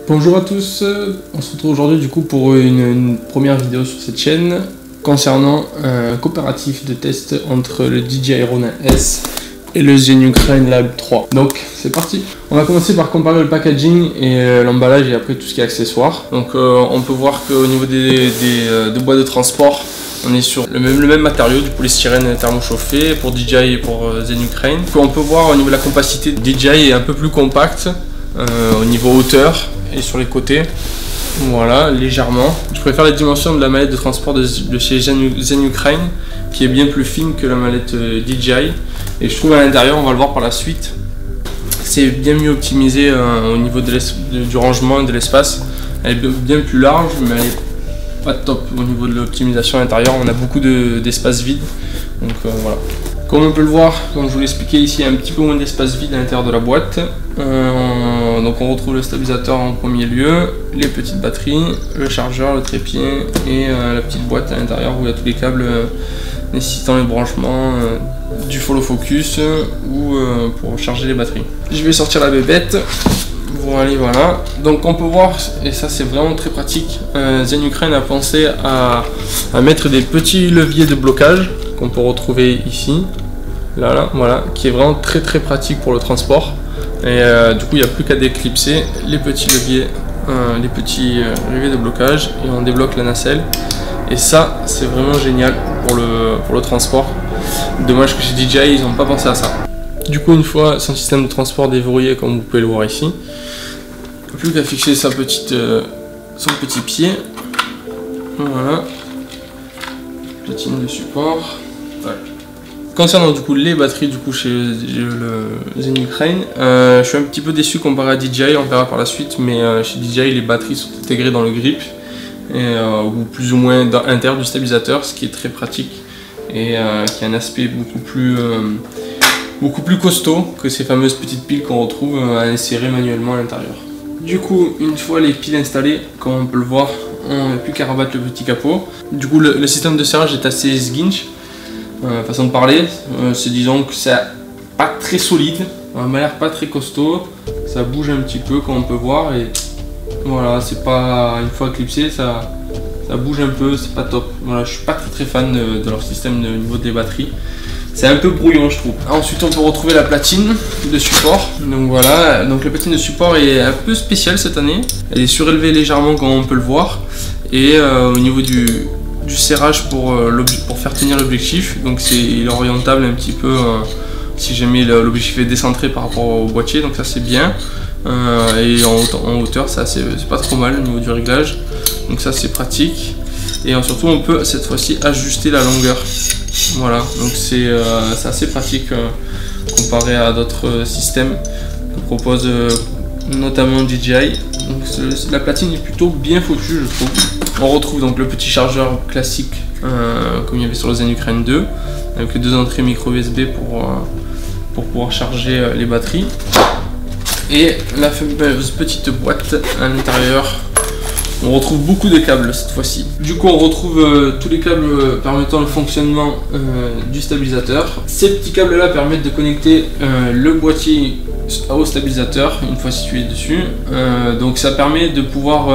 Bonjour à tous, on se retrouve aujourd'hui du coup pour une première vidéo sur cette chaîne concernant un coopératif de test entre le DJI Ronin S et le Zen Crane Lab 3. Donc c'est parti. On va commencer par comparer le packaging et l'emballage et après tout ce qui est accessoires. Donc on peut voir qu'au niveau des boîtes de transport, on est sur le même matériau, du polystyrène thermochauffé pour DJI et pour Zen Crane. On peut voir au niveau de la compacité, DJI est un peu plus compact au niveau hauteur et sur les côtés, voilà, légèrement. Je préfère les dimensions de la mallette de transport de chez Zen Crane, qui est bien plus fine que la mallette DJI. Et je trouve à l'intérieur, on va le voir par la suite, c'est bien mieux optimisé au niveau du rangement et de l'espace. Elle est bien plus large, mais elle est pas top au niveau de l'optimisation à l'intérieur. On a beaucoup d'espace vide, donc voilà. Comme on peut le voir, comme je vous l'ai expliqué ici, il y a un petit peu moins d'espace vide à l'intérieur de la boîte. Donc on retrouve le stabilisateur en premier lieu, les petites batteries, le chargeur, le trépied et la petite boîte à l'intérieur où il y a tous les câbles nécessitant le branchement du follow focus ou pour charger les batteries. Je vais sortir la bébête. Voilà. Donc on peut voir, et ça c'est vraiment très pratique, Zen Crane a pensé à mettre des petits leviers de blocage qu'on peut retrouver ici. Là, voilà, qui est vraiment très pratique pour le transport. Et du coup, il n'y a plus qu'à déclipser les petits leviers, leviers de blocage, et on débloque la nacelle. Et ça, c'est vraiment génial pour le transport. Dommage que chez DJI, ils n'ont pas pensé à ça. Du coup, une fois son système de transport déverrouillé, comme vous pouvez le voir ici, plus qu'à fixer son petit pied. Voilà, platine de support. Ouais. Concernant du coup les batteries du coup chez le Zen Crane, je suis un petit peu déçu comparé à DJI, on verra par la suite, mais chez DJI les batteries sont intégrées dans le grip ou plus ou moins à l'intérieur du stabilisateur, ce qui est très pratique et qui a un aspect beaucoup plus costaud que ces fameuses petites piles qu'on retrouve à insérer manuellement à l'intérieur. Du coup, une fois les piles installées, comme on peut le voir, on n'a plus qu'à rabattre le petit capot. Du coup le système de serrage est assez sguinch. Façon de parler, c'est disons que c'est pas très solide, ça m'a l'air pas très costaud, ça bouge un petit peu comme on peut voir et voilà, c'est pas une fois clipsé, ça bouge un peu, c'est pas top. Voilà, je suis pas très fan de leur système au niveau des batteries, c'est un peu brouillon je trouve. Ensuite on peut retrouver la platine de support, donc voilà, donc la platine de support est un peu spéciale cette année, elle est surélevée légèrement comme on peut le voir et au niveau du serrage pour faire tenir l'objectif, donc il est orientable un petit peu si jamais l'objectif est décentré par rapport au boîtier, donc ça c'est bien, et en hauteur ça c'est pas trop mal au niveau du réglage, donc ça c'est pratique, et surtout on peut cette fois-ci ajuster la longueur, voilà, donc c'est assez pratique comparé à d'autres systèmes que propose notamment DJI. Donc la platine est plutôt bien foutue je trouve. On retrouve donc le petit chargeur classique comme il y avait sur le Zen Crane 2 avec les deux entrées micro USB pour pouvoir charger les batteries et la fameuse petite boîte à l'intérieur. On retrouve beaucoup de câbles cette fois-ci. Du coup on retrouve tous les câbles permettant le fonctionnement du stabilisateur. Ces petits câbles là permettent de connecter le boîtier au stabilisateur une fois situé dessus, donc ça permet de pouvoir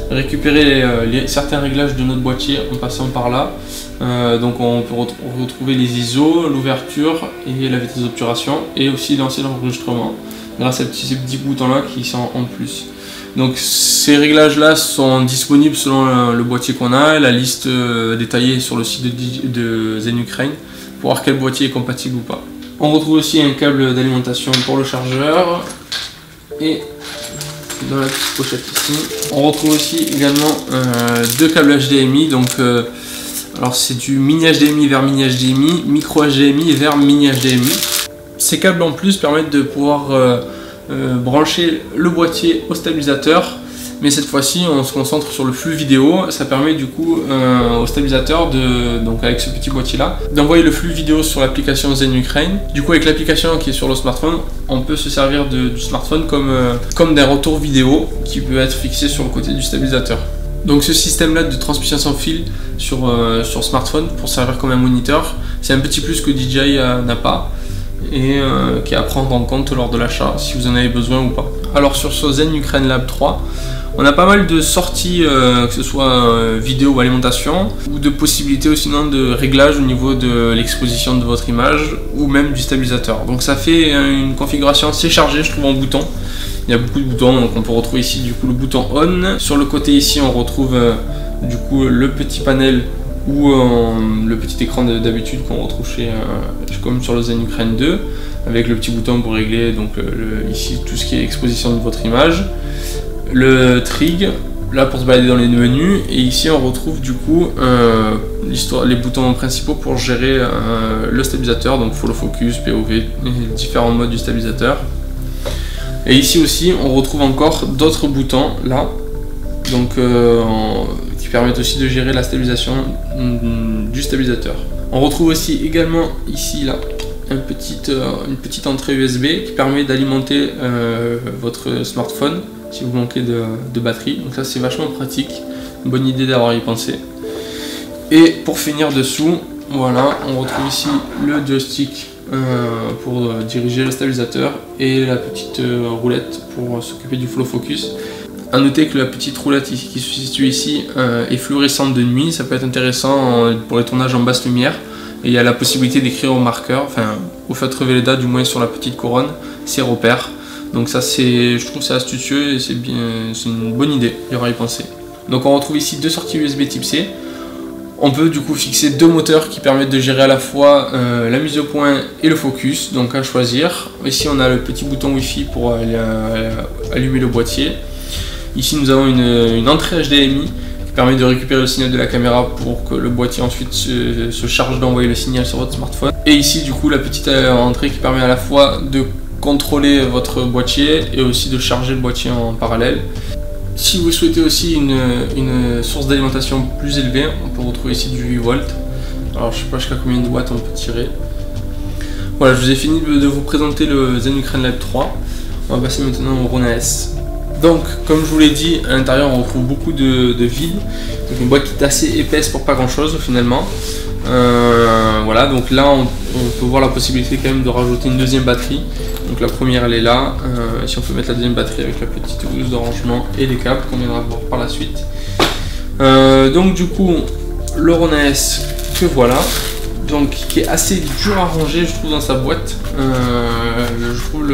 récupérer certains réglages de notre boîtier en passant par là, donc on peut retrouver les ISO, l'ouverture et la vitesse d'obturation et aussi lancer l'enregistrement grâce à ces petits boutons là qui sont en plus. Donc ces réglages là sont disponibles selon le boîtier qu'on a, la liste détaillée sur le site de Zen Crane pour voir quel boîtier est compatible ou pas. On retrouve aussi un câble d'alimentation pour le chargeur et dans la petite pochette ici. On retrouve aussi également deux câbles HDMI, donc alors c'est du mini HDMI vers mini HDMI, micro HDMI vers mini HDMI. Ces câbles en plus permettent de pouvoir brancher le boîtier au stabilisateur, mais cette fois-ci on se concentre sur le flux vidéo. Ça permet du coup au stabilisateur donc avec ce petit boîtier là d'envoyer le flux vidéo sur l'application Zen Crane. Du coup avec l'application qui est sur le smartphone, on peut se servir du smartphone comme d'un retour vidéo qui peut être fixé sur le côté du stabilisateur. Donc ce système là de transmission sans fil sur smartphone pour servir comme un moniteur, c'est un petit plus que DJI n'a pas et qui est à prendre en compte lors de l'achat si vous en avez besoin ou pas. Alors sur ce Zen Ukraine Lab 3, on a pas mal de sorties, que ce soit vidéo ou alimentation, ou de possibilités aussi sinon de réglage au niveau de l'exposition de votre image, ou même du stabilisateur. Donc ça fait une configuration assez chargée, je trouve, en boutons. Il y a beaucoup de boutons, donc on peut retrouver ici du coup le bouton on. Sur le côté ici, on retrouve du coup le petit panel ou le petit écran d'habitude qu'on retrouve comme sur le Zen Ukraine 2, avec le petit bouton pour régler donc ici tout ce qui est exposition de votre image, le trig là pour se balader dans les menus, et ici on retrouve du coup les boutons principaux pour gérer le stabilisateur, donc follow focus, POV, les différents modes du stabilisateur. Et ici aussi on retrouve encore d'autres boutons là, donc qui permettent aussi de gérer la stabilisation du stabilisateur. On retrouve aussi également ici là une petite entrée USB qui permet d'alimenter votre smartphone si vous manquez de batterie. Donc ça c'est vachement pratique, une bonne idée d'avoir y pensé. Et pour finir dessous, voilà, on retrouve ici le joystick pour diriger le stabilisateur et la petite roulette pour s'occuper du flow focus. A noter que la petite roulette qui se situe ici est fluorescente de nuit, ça peut être intéressant pour les tournages en basse lumière. Et il y a la possibilité d'écrire au marqueur, enfin au feutre Velleda du moins sur la petite couronne, ses repères. Donc ça je trouve c'est astucieux et c'est une bonne idée, il y aura à y penser. Donc on retrouve ici deux sorties USB type C. On peut du coup fixer deux moteurs qui permettent de gérer à la fois la mise au point et le focus, donc à choisir. Ici on a le petit bouton Wi-Fi pour allumer le boîtier. Ici nous avons une entrée HDMI qui permet de récupérer le signal de la caméra pour que le boîtier ensuite se charge d'envoyer le signal sur votre smartphone. Et ici du coup la petite entrée qui permet à la fois de contrôler votre boîtier et aussi de charger le boîtier en parallèle. Si vous souhaitez aussi une source d'alimentation plus élevée, on peut retrouver ici du 8 volts. Alors je sais pas jusqu'à combien de watts on peut tirer. Voilà, je vous ai fini de vous présenter le Zen Ukraine Lab 3. On va passer maintenant au Rona S. Donc comme je vous l'ai dit, à l'intérieur on retrouve beaucoup de vide. Donc une boîte qui est assez épaisse pour pas grand chose finalement. Voilà, donc là on peut voir la possibilité quand même de rajouter une deuxième batterie. Donc la première elle est là, si on peut mettre la deuxième batterie avec la petite housse de rangement et les câbles qu'on viendra voir par la suite. Donc du coup le Rona S que voilà, donc qui est assez dur à ranger je trouve dans sa boîte. Je trouve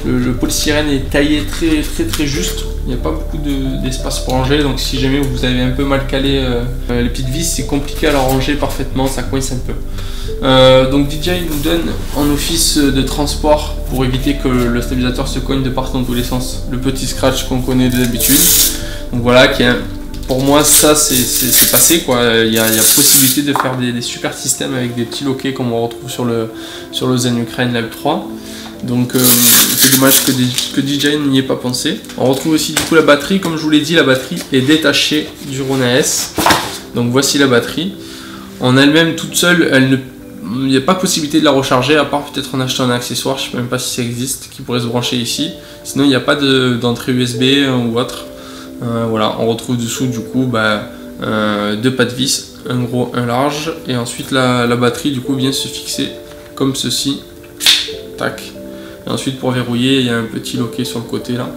le polystyrène est taillé très juste. Il n'y a pas beaucoup d'espace pour ranger, donc si jamais vous avez un peu mal calé les petites vis, c'est compliqué à la ranger parfaitement, ça coince un peu. Donc DJI nous donne en office de transport pour éviter que le stabilisateur se cogne de partout dans tous les sens, le petit scratch qu'on connaît d'habitude. Donc voilà, pour moi ça c'est passé quoi. Il y a possibilité de faire des super systèmes avec des petits loquets comme on retrouve sur le Zen Ukraine Lab 3. Donc c'est dommage que DJI n'y ait pas pensé. On retrouve aussi du coup la batterie, comme je vous l'ai dit, la batterie est détachée du Rona S. Donc voici la batterie. En elle-même toute seule, il n'y a pas possibilité de la recharger à part peut-être en achetant un accessoire, je ne sais même pas si ça existe, qui pourrait se brancher ici. Sinon il n'y a pas d'entrée USB ou autre. Voilà, on retrouve dessous du coup deux pas de vis, un gros, un large, et ensuite la batterie du coup vient se fixer comme ceci. Tac. Et ensuite pour verrouiller, il y a un petit loquet sur le côté là,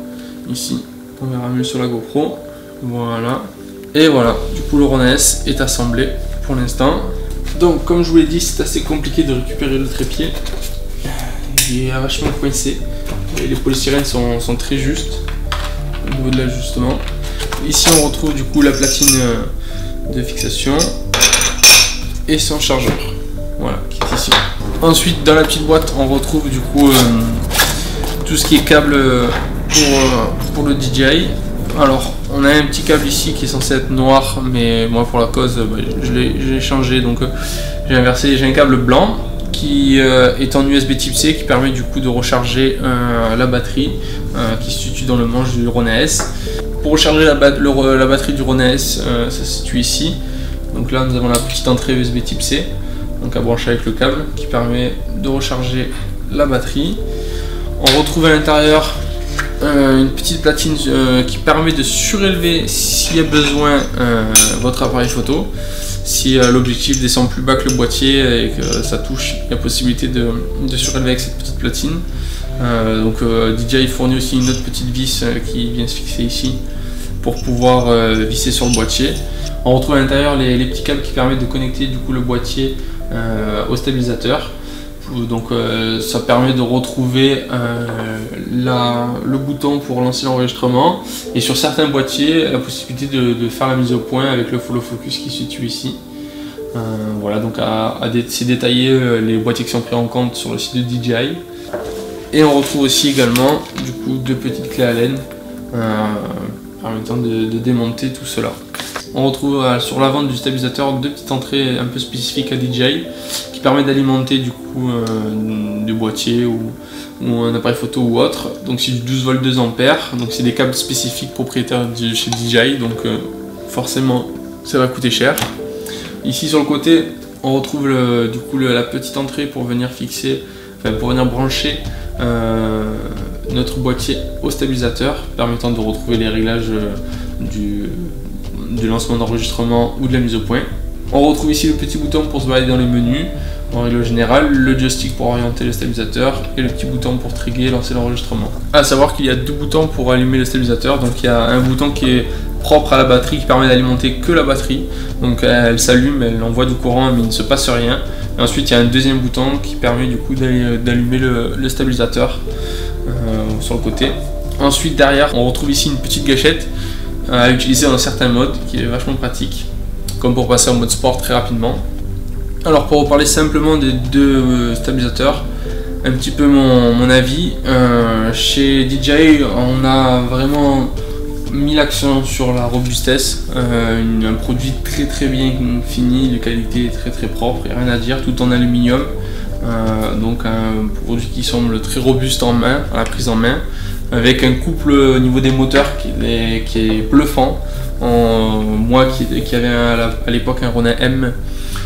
ici, on verra mieux sur la GoPro. Voilà. Et voilà, du coup le Rona S est assemblé pour l'instant. Donc comme je vous l'ai dit, c'est assez compliqué de récupérer le trépied. Il est vachement coincé. Et les polystyrènes sont très justes au niveau de l'ajustement. Ici on retrouve du coup la platine de fixation et son chargeur. Voilà, qui est ici. Ensuite dans la petite boîte on retrouve du coup tout ce qui est câble pour le DJI. Alors on a un petit câble ici qui est censé être noir, mais moi pour la cause je l'ai changé, donc j'ai inversé. J'ai un câble blanc qui est en USB type C qui permet du coup de recharger la batterie qui se situe dans le manche du Rona S. Pour recharger la batterie du Rona S, ça se situe ici. Donc là nous avons la petite entrée USB type C, donc à brancher avec le câble, qui permet de recharger la batterie. On retrouve à l'intérieur une petite platine qui permet de surélever s'il y a besoin votre appareil photo. Si l'objectif descend plus bas que le boîtier et que ça touche, il y a possibilité de surélever avec cette petite platine. DJI fournit aussi une autre petite vis qui vient se fixer ici pour pouvoir visser sur le boîtier. On retrouve à l'intérieur les petits câbles qui permettent de connecter du coup le boîtier au stabilisateur. Donc ça permet de retrouver le bouton pour lancer l'enregistrement, et sur certains boîtiers la possibilité de faire la mise au point avec le follow focus qui se situe ici. Voilà, donc c'est détaillé les boîtiers qui sont pris en compte sur le site de DJI. Et on retrouve aussi également du coup 2 petites clés Allen permettant de démonter tout cela. On retrouve sur l'avant du stabilisateur 2 petites entrées un peu spécifiques à DJI qui permettent d'alimenter du coup des boîtiers ou un appareil photo ou autre. Donc c'est du 12 volts 2 ampères, donc c'est des câbles spécifiques propriétaires chez DJI, donc forcément ça va coûter cher. Ici sur le côté on retrouve la petite entrée pour venir fixer, pour venir brancher notre boîtier au stabilisateur, permettant de retrouver les réglages du lancement d'enregistrement ou de la mise au point. On retrouve ici le petit bouton pour se balader dans les menus en règle générale, le joystick pour orienter le stabilisateur et le petit bouton pour trigger et lancer l'enregistrement. A savoir qu'il y a 2 boutons pour allumer le stabilisateur, donc il y a un bouton qui est propre à la batterie qui permet d'alimenter que la batterie, donc elle s'allume, elle envoie du courant mais il ne se passe rien. Et ensuite il y a un deuxième bouton qui permet du coup d'allumer le stabilisateur sur le côté. Ensuite derrière on retrouve ici une petite gâchette à utiliser dans certains modes qui est vachement pratique, comme pour passer en mode sport très rapidement. Alors pour reparler simplement des 2 stabilisateurs, un petit peu mon avis, chez DJI on a vraiment mis l'accent sur la robustesse, un produit très bien fini, de qualité très propre, et rien à dire, tout en aluminium, donc un produit qui semble très robuste à la prise en main, avec un couple au niveau des moteurs qui est bluffant. Moi qui avait à l'époque un Ronin M,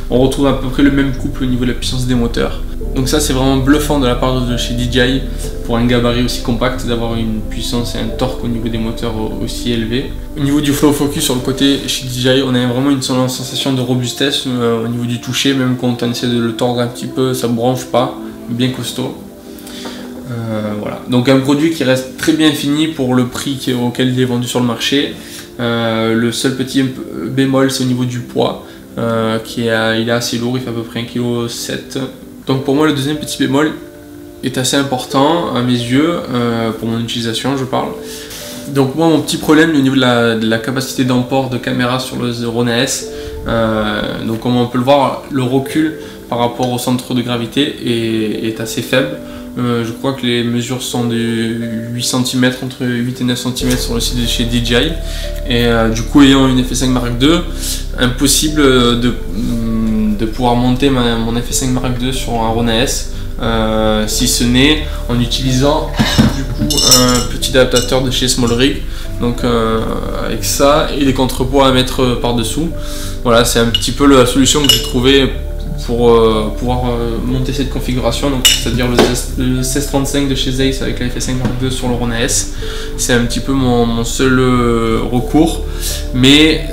on retrouve à peu près le même couple au niveau de la puissance des moteurs. Donc ça c'est vraiment bluffant de la part de chez DJI pour un gabarit aussi compact, d'avoir une puissance et un torque au niveau des moteurs aussi élevé. Au niveau du flow focus sur le côté chez DJI, on a vraiment une sensation de robustesse au niveau du toucher, même quand on essaie de le tordre un petit peu, ça ne branche pas, bien costaud. Voilà, donc un produit qui reste très bien fini pour le prix auquel il est vendu sur le marché. Le seul petit bémol c'est au niveau du poids, il est assez lourd, il fait à peu près 1,7 kg. Donc pour moi le deuxième petit bémol est assez important à mes yeux, pour mon utilisation je parle. Donc moi mon petit problème au niveau de la capacité d'emport de caméra sur le Ronin S, donc comme on peut le voir, le recul par rapport au centre de gravité est assez faible. Je crois que les mesures sont de 8 cm, entre 8 et 9 cm sur le site de chez DJI, et du coup ayant une FS5 Mark II, impossible de pouvoir monter mon FS5 Mark II sur un Ronin S, si ce n'est en utilisant du coup un petit adaptateur de chez SmallRig, donc avec ça et des contrepoids à mettre par dessous. Voilà, c'est un petit peu la solution que j'ai trouvée pour pouvoir monter cette configuration, donc c'est-à-dire le 1635 de chez Zeiss avec la FS5 Mark II sur le Ronin S. C'est un petit peu mon seul recours, mais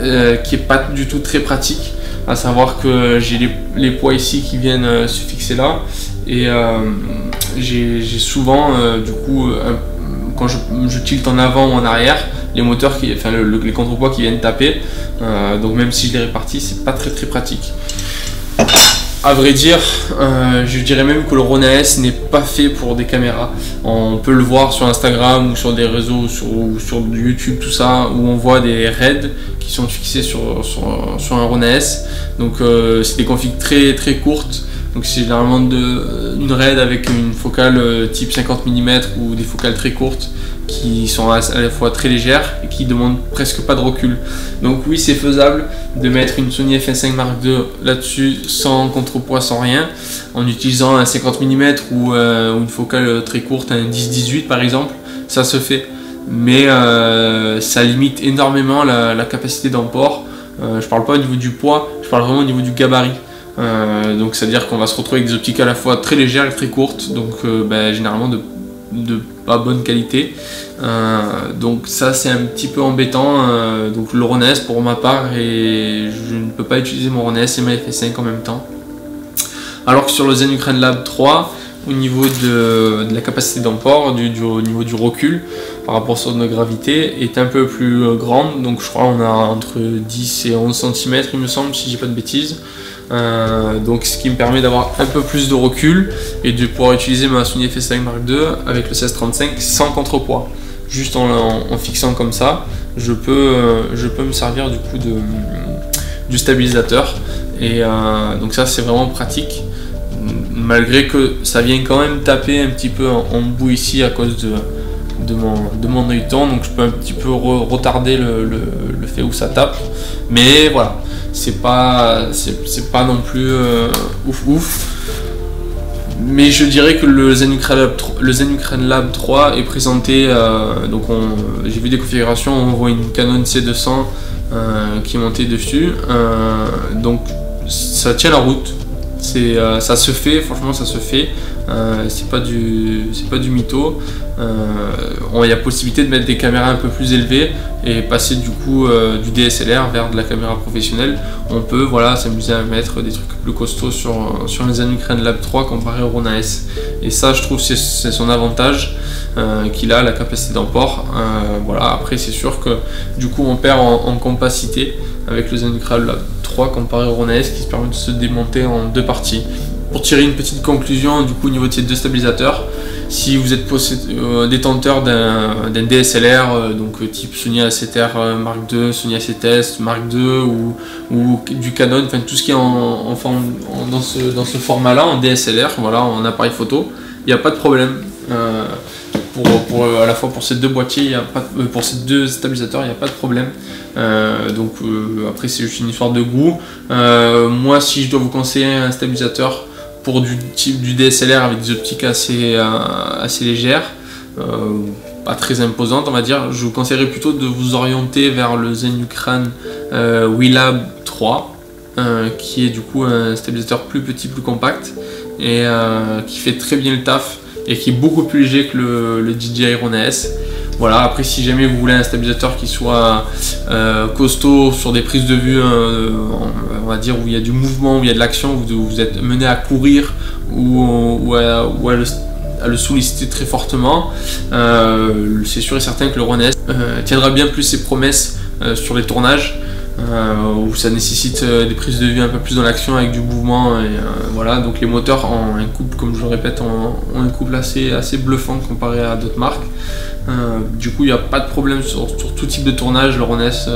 qui est pas du tout très pratique, à savoir que j'ai les poids ici qui viennent se fixer là, et j'ai souvent du coup quand je tilte en avant ou en arrière, les moteurs les contrepoids qui viennent taper, donc même si je les répartis, c'est pas très pratique. À vrai dire, je dirais même que le Ronin S n'est pas fait pour des caméras. On peut le voir sur Instagram ou sur des réseaux, ou sur YouTube, tout ça, où on voit des raids qui sont fixés sur un Ronin S. Donc c'est des configs très courtes. Donc c'est généralement une raid avec une focale type 50 mm ou des focales très courtes qui sont à la fois très légères et qui demandent presque pas de recul. Donc oui, c'est faisable de mettre une Sony FS5 Mark II là-dessus sans contrepoids, sans rien, en utilisant un 50 mm ou une focale très courte, un 10-18 par exemple, ça se fait. Mais ça limite énormément la capacité d'emport. Je parle pas au niveau du poids, je parle vraiment au niveau du gabarit. Donc c'est à dire qu'on va se retrouver avec des optiques à la fois très légères et très courtes, donc généralement de pas bonne qualité, donc ça c'est un petit peu embêtant. Donc le Ronin S pour ma part, et je ne peux pas utiliser mon Ronin S et ma FS5 en même temps, alors que sur le Zen Ukraine Lab 3 au niveau de la capacité d'emport, au niveau du recul par rapport au centre de gravité est un peu plus grande, donc je crois on a entre 10 et 11 cm il me semble, si je dis pas de bêtises. Donc ce qui me permet d'avoir un peu plus de recul et de pouvoir utiliser ma Sony FS5 Mark II avec le 1635 sans contrepoids. Juste en fixant comme ça, je peux me servir du coup du stabilisateur, et donc ça c'est vraiment pratique, malgré que ça vient quand même taper un petit peu en bout ici à cause de mon œilleton, donc je peux un petit peu retarder le fait où ça tape, mais voilà, c'est pas non plus ouf. Mais je dirais que le Zen Ukraine Lab 3 est présenté, donc j'ai vu des configurations, on voit une Canon C200 qui est montée dessus, donc ça tient la route, ça se fait, franchement ça se fait, c'est pas du mytho. Il y a possibilité de mettre des caméras un peu plus élevées et passer du coup du DSLR vers de la caméra professionnelle. On peut s'amuser à mettre des trucs plus costauds sur les Zen Ukraine Lab 3 comparé au Rona S, et ça je trouve c'est son avantage qu'il a, la capacité d'emport. Après c'est sûr que du coup on perd en compacité avec le Zen Ukraine Lab 3 comparé au Rona S qui se permet de se démonter en deux parties. Pour tirer une petite conclusion du coup au niveau de ces deux stabilisateurs, si vous êtes détenteur d'un DSLR, donc type Sony A7R Mark II, Sony A7S Mark II ou du Canon, enfin tout ce qui est dans ce format-là, en DSLR, voilà, en appareil photo, il n'y a pas de problème. À la fois pour ces deux boîtiers, pour ces deux stabilisateurs, il n'y a pas de problème. Après c'est juste une histoire de goût. Moi, si je dois vous conseiller un stabilisateur pour du type du DSLR avec des optiques assez légères, pas très imposantes on va dire, je vous conseillerais plutôt de vous orienter vers le Zen Ukraine WeLab 3, qui est du coup un stabilisateur plus petit, plus compact, et qui fait très bien le taf et qui est beaucoup plus léger que le DJI Rona S. Voilà, après si jamais vous voulez un stabilisateur qui soit costaud sur des prises de vue, on va dire où il y a du mouvement, où il y a de l'action, où vous êtes mené à courir ou à le solliciter très fortement, c'est sûr et certain que le Rona S tiendra bien plus ses promesses sur les tournages, où ça nécessite des prises de vue un peu plus dans l'action avec du mouvement, et voilà, donc les moteurs ont un couple, comme je le répète, ont un couple assez bluffant comparé à d'autres marques. Du coup il n'y a pas de problème sur tout type de tournage, le Rona S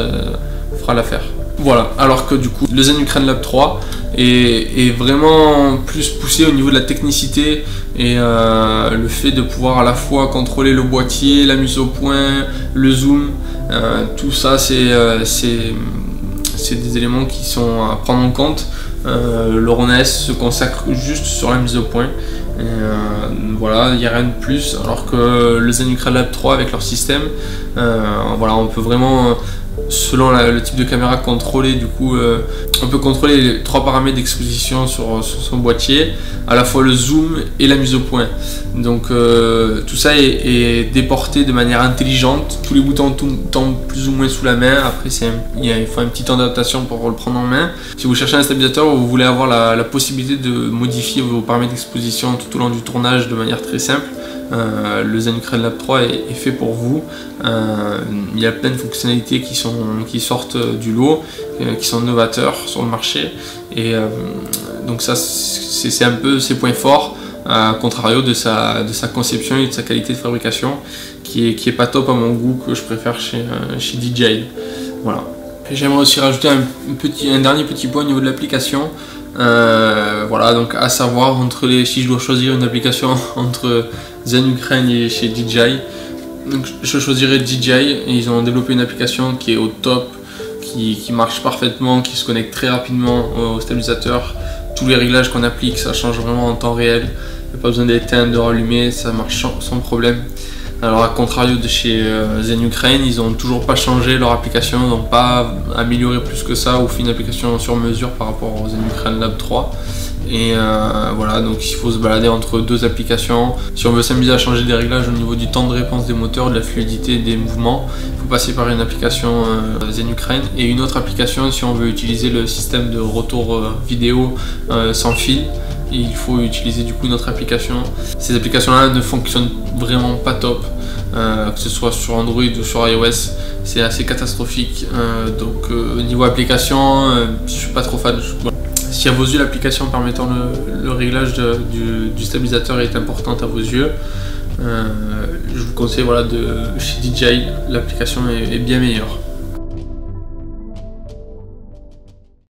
fera l'affaire. Voilà, alors que du coup le Zen Ukraine Lab 3 est vraiment plus poussé au niveau de la technicité, et le fait de pouvoir à la fois contrôler le boîtier, la mise au point, le zoom, tout ça c'est des éléments qui sont à prendre en compte. Le Rona S se consacre juste sur la mise au point. Voilà, il n'y a rien de plus, alors que le Zen Ukraine Lab 3 avec leur système, voilà, on peut vraiment, selon le type de caméra contrôlée, du coup on peut contrôler les trois paramètres d'exposition sur son boîtier, à la fois le zoom et la mise au point. Donc tout ça est déporté de manière intelligente, tous les boutons tombent plus ou moins sous la main. Après il faut un petit temps d'adaptation pour le prendre en main. Si vous cherchez un stabilisateur où vous voulez avoir la possibilité de modifier vos paramètres d'exposition tout au long du tournage de manière très simple, le Zen Ukraine Lab 3 est fait pour vous. Il y a plein de fonctionnalités qui sortent du lot, qui sont novateurs sur le marché, et donc ça c'est un peu ses points forts, à contrario de sa conception et de sa qualité de fabrication qui est pas top à mon goût, que je préfère chez DJI. Voilà. J'aimerais aussi rajouter un dernier petit point au niveau de l'application. Voilà, donc à savoir, si je dois choisir une application entre Zen Ukraine et chez DJI, donc je choisirais DJI. Ils ont développé une application qui est au top, qui marche parfaitement, qui se connecte très rapidement au stabilisateur. Tous les réglages qu'on applique, ça change vraiment en temps réel. Il n'y a pas besoin d'éteindre, de rallumer, ça marche sans problème. Alors à contrario de chez Zen Ukraine, ils n'ont toujours pas changé leur application, ils n'ont pas amélioré plus que ça ou fait une application sur mesure par rapport au Zen Ukraine Lab 3. Et voilà, donc il faut se balader entre deux applications. Si on veut s'amuser à changer des réglages au niveau du temps de réponse des moteurs, de la fluidité des mouvements, il faut passer par une application Zen Ukraine et une autre application si on veut utiliser le système de retour vidéo sans fil. il faut utiliser du coup notre application. Ces applications-là ne fonctionnent vraiment pas top, que ce soit sur Android ou sur iOS, c'est assez catastrophique. Donc niveau application, je suis pas trop fan. Si à vos yeux l'application permettant le réglage du stabilisateur est importante à vos yeux, je vous conseille voilà, chez DJI, l'application est bien meilleure.